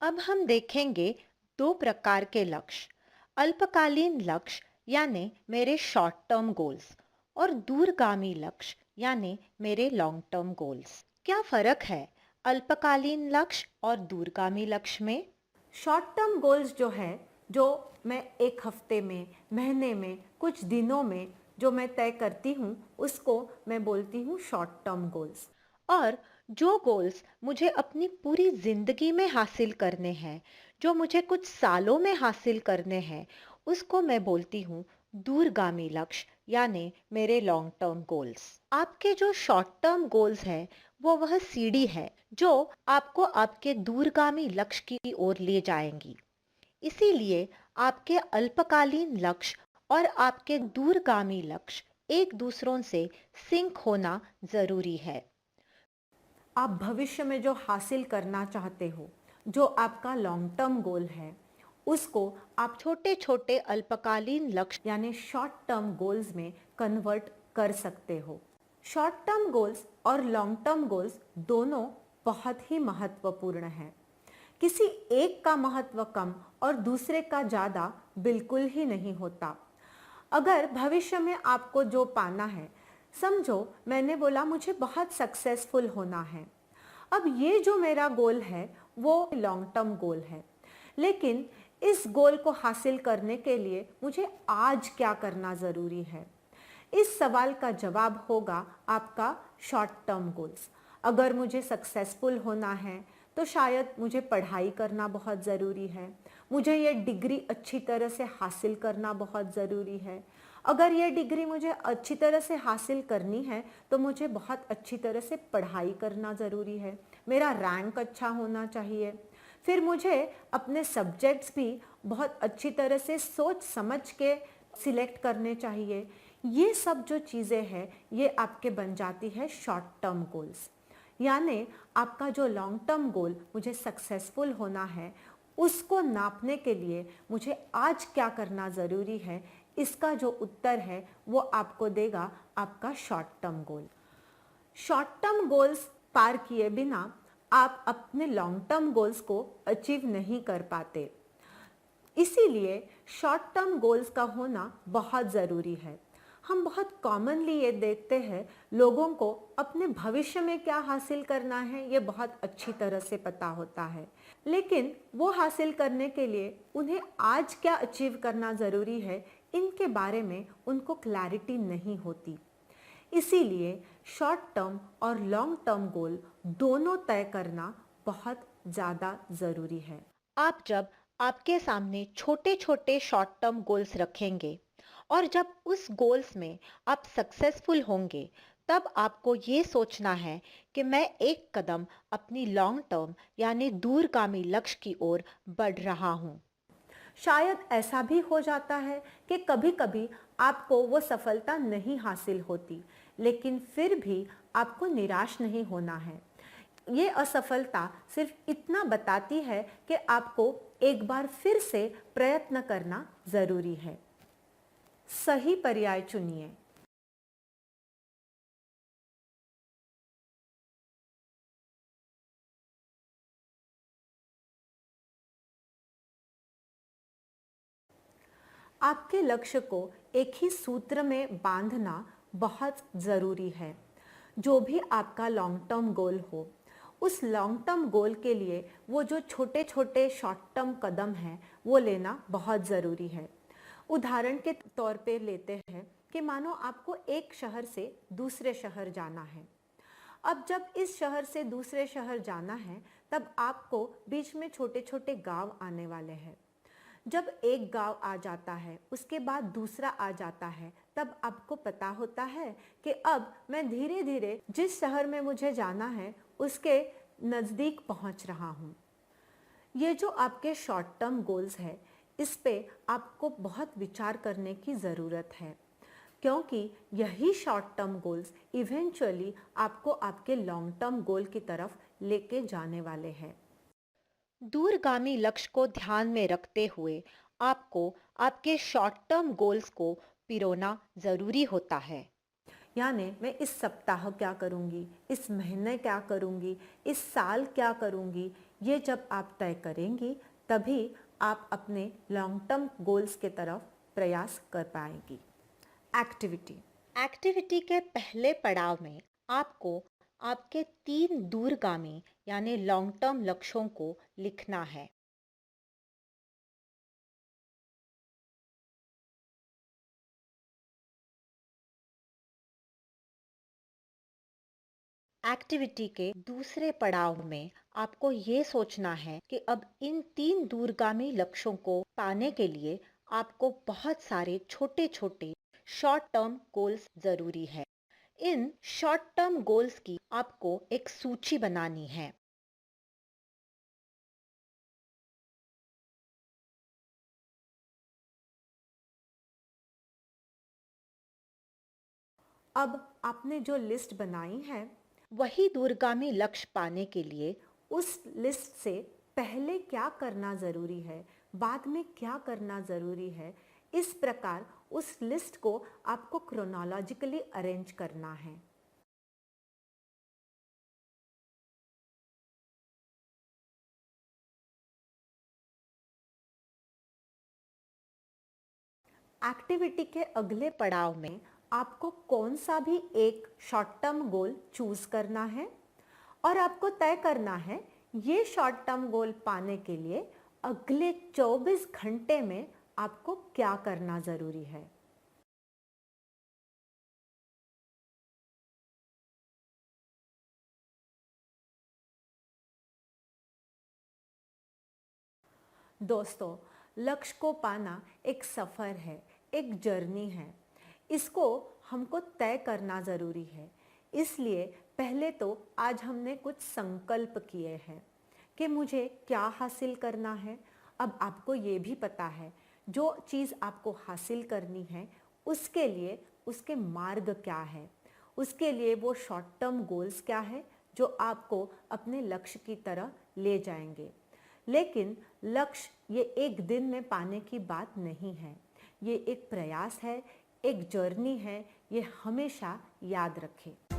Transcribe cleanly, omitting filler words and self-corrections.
अब हम देखेंगे दो प्रकार के लक्ष्य। अल्पकालीन लक्ष्य यानी मेरे शॉर्ट टर्म गोल्स और दूरगामी लक्ष्य यानी मेरे लॉन्ग टर्म गोल्स। क्या फर्क है अल्पकालीन लक्ष्य और दूरगामी लक्ष्य में? शॉर्ट टर्म गोल्स जो है, जो मैं एक हफ्ते में, महीने में, कुछ दिनों में जो मैं तय करती हूँ, उसको मैं बोलती हूँ शॉर्ट टर्म गोल्स। और जो गोल्स मुझे अपनी पूरी जिंदगी में हासिल करने हैं, जो मुझे कुछ सालों में हासिल करने हैं, उसको मैं बोलती हूँ दूरगामी लक्ष्य यानी मेरे लॉन्ग टर्म गोल्स। आपके जो शॉर्ट टर्म गोल्स हैं, वो वह सीढ़ी है जो आपको आपके दूरगामी लक्ष्य की ओर ले जाएंगी। इसीलिए आपके अल्पकालीन लक्ष्य और आपके दूरगामी लक्ष्य एक दूसरों से सिंक होना जरूरी है। आप भविष्य में जो हासिल करना चाहते हो, जो आपका लॉन्ग टर्म गोल है, उसको आप छोटे छोटे अल्पकालीन लक्ष्य यानी शॉर्ट टर्म गोल्स में कन्वर्ट कर सकते हो। शॉर्ट टर्म गोल्स और लॉन्ग टर्म गोल्स दोनों बहुत ही महत्वपूर्ण हैं। किसी एक का महत्व कम और दूसरे का ज़्यादा बिल्कुल ही नहीं होता। अगर भविष्य में आपको जो पाना है, समझो मैंने बोला मुझे बहुत सक्सेसफुल होना है। अब ये जो मेरा गोल है वो लॉन्ग टर्म गोल है, लेकिन इस गोल को हासिल करने के लिए मुझे आज क्या करना ज़रूरी है, इस सवाल का जवाब होगा आपका शॉर्ट टर्म गोल्स। अगर मुझे सक्सेसफुल होना है तो शायद मुझे पढ़ाई करना बहुत ज़रूरी है, मुझे ये डिग्री अच्छी तरह से हासिल करना बहुत ज़रूरी है। अगर ये डिग्री मुझे अच्छी तरह से हासिल करनी है तो मुझे बहुत अच्छी तरह से पढ़ाई करना ज़रूरी है, मेरा रैंक अच्छा होना चाहिए। फिर मुझे अपने सब्जेक्ट्स भी बहुत अच्छी तरह से सोच समझ के सिलेक्ट करने चाहिए। ये सब जो चीज़ें हैं ये आपके बन जाती है शॉर्ट टर्म गोल्स। यानी आपका जो लॉन्ग टर्म गोल मुझे सक्सेसफुल होना है, उसको नापने के लिए मुझे आज क्या करना ज़रूरी है, इसका जो उत्तर है वो आपको देगा आपका short term goal. Short term goals पार किए बिना आप अपने लॉन्ग टर्म गोल्स को अचीव नहीं कर पाते। इसीलिए शॉर्ट टर्म गोल्स का होना बहुत ज़रूरी है। हम बहुत कॉमनली ये देखते हैं, लोगों को अपने भविष्य में क्या हासिल करना है ये बहुत अच्छी तरह से पता होता है, लेकिन वो हासिल करने के लिए उन्हें आज क्या अचीव करना ज़रूरी है, इनके बारे में उनको क्लैरिटी नहीं होती। इसीलिए शॉर्ट टर्म और लॉन्ग टर्म गोल दोनों तय करना बहुत ज़्यादा ज़रूरी है। आप जब आपके सामने छोटे छोटे शॉर्ट टर्म गोल्स रखेंगे और जब उस गोल्स में आप सक्सेसफुल होंगे, तब आपको ये सोचना है कि मैं एक कदम अपनी लॉन्ग टर्म यानी दूरगामी लक्ष्य की ओर बढ़ रहा हूँ। शायद ऐसा भी हो जाता है कि कभी कभी आपको वो सफलता नहीं हासिल होती, लेकिन फिर भी आपको निराश नहीं होना है। ये असफलता सिर्फ इतना बताती है कि आपको एक बार फिर से प्रयत्न करना ज़रूरी है। सही पर्याय चुनिए। आपके लक्ष्य को एक ही सूत्र में बांधना बहुत ज़रूरी है। जो भी आपका लॉन्ग टर्म गोल हो, उस लॉन्ग टर्म गोल के लिए वो जो छोटे छोटे शॉर्ट टर्म कदम हैं वो लेना बहुत ज़रूरी है। उदाहरण के तौर पे लेते हैं कि मानो आपको एक शहर से दूसरे शहर जाना है। अब जब इस शहर से दूसरे शहर जाना है, तब आपको बीच में छोटे छोटे गांव आने वाले हैं। जब एक गांव आ जाता है, उसके बाद दूसरा आ जाता है, तब आपको पता होता है कि अब मैं धीरे धीरे जिस शहर में मुझे जाना है उसके नज़दीक पहुंच रहा हूं। ये जो आपके शॉर्ट टर्म गोल्स है, इस पे आपको बहुत विचार करने की ज़रूरत है, क्योंकि यही शॉर्ट टर्म गोल्स इवेंचुअली आपको आपके लॉन्ग टर्म गोल की तरफ लेके जाने वाले हैं। दूरगामी लक्ष्य को ध्यान में रखते हुए आपको आपके शॉर्ट टर्म गोल्स को पिरोना जरूरी होता है। यानी मैं इस सप्ताह क्या करूँगी, इस महीने क्या करूँगी, इस साल क्या करूँगी, ये जब आप तय करेंगी तभी आप अपने लॉन्ग टर्म गोल्स के तरफ प्रयास कर पाएंगी। एक्टिविटी। एक्टिविटी के पहले पड़ाव में आपको आपके 3 दूरगामी यानी लॉन्ग टर्म लक्ष्यों को लिखना है। एक्टिविटी के दूसरे पड़ाव में आपको ये सोचना है कि अब इन 3 दूरगामी लक्ष्यों को पाने के लिए आपको बहुत सारे छोटे-छोटे शॉर्ट टर्म गोल्स ज़रूरी है। इन शॉर्ट टर्म गोल्स की आपको एक सूची बनानी है। अब आपने जो लिस्ट बनाई है, वही दूरगामी लक्ष्य पाने के लिए उस लिस्ट से पहले क्या करना ज़रूरी है, बाद में क्या करना ज़रूरी है, इस प्रकार उस लिस्ट को आपको क्रोनोलॉजिकली अरेंज करना है। एक्टिविटी के अगले पड़ाव में आपको कौन सा भी एक शॉर्ट टर्म गोल चूज करना है और आपको तय करना है ये शॉर्ट टर्म गोल पाने के लिए अगले 24 घंटे में आपको क्या करना जरूरी है। दोस्तों, लक्ष्य को पाना एक सफ़र है, एक जर्नी है। इसको हमको तय करना ज़रूरी है। इसलिए पहले तो आज हमने कुछ संकल्प किए हैं कि मुझे क्या हासिल करना है। अब आपको ये भी पता है जो चीज़ आपको हासिल करनी है उसके लिए उसके मार्ग क्या है, उसके लिए वो शॉर्ट टर्म गोल्स क्या है जो आपको अपने लक्ष्य की तरह ले जाएंगे। लेकिन लक्ष्य ये एक दिन में पाने की बात नहीं है, ये एक प्रयास है, एक जर्नी है, ये हमेशा याद रखें।